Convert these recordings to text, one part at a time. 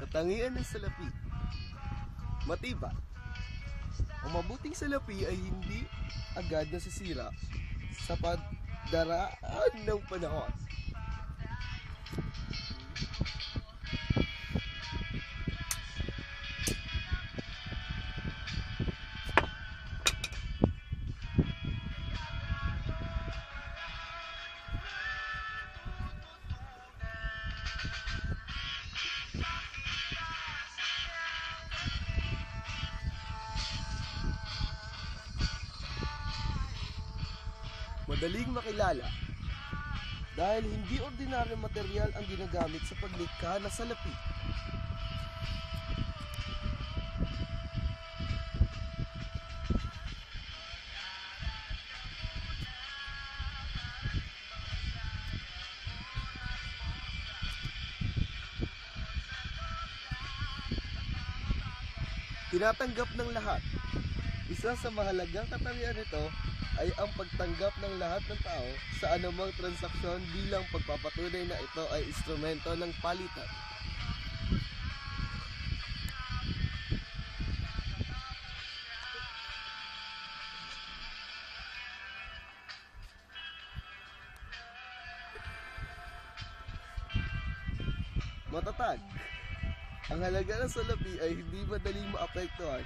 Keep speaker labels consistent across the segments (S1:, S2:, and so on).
S1: Katangian ng salapi. Matibay. Ang mabuting salapi ay hindi agad nasisira sa pagdaraan ng panahon. Madaling makilala dahil hindi ordinaryong material ang ginagamit sa paglikha ng salapi. Tinatanggap ng lahat. Isa sa mahalagang katangian nito ay ang pagtanggap ng lahat ng tao sa anumang transaksyon bilang pagpapatunay na ito ay instrumento ng palitan. Matatag. Ang halaga ng salapi ay hindi madaling maapektuhan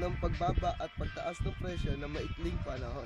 S1: ng pagbaba at pagtaas ng presyo ng maikling panahon.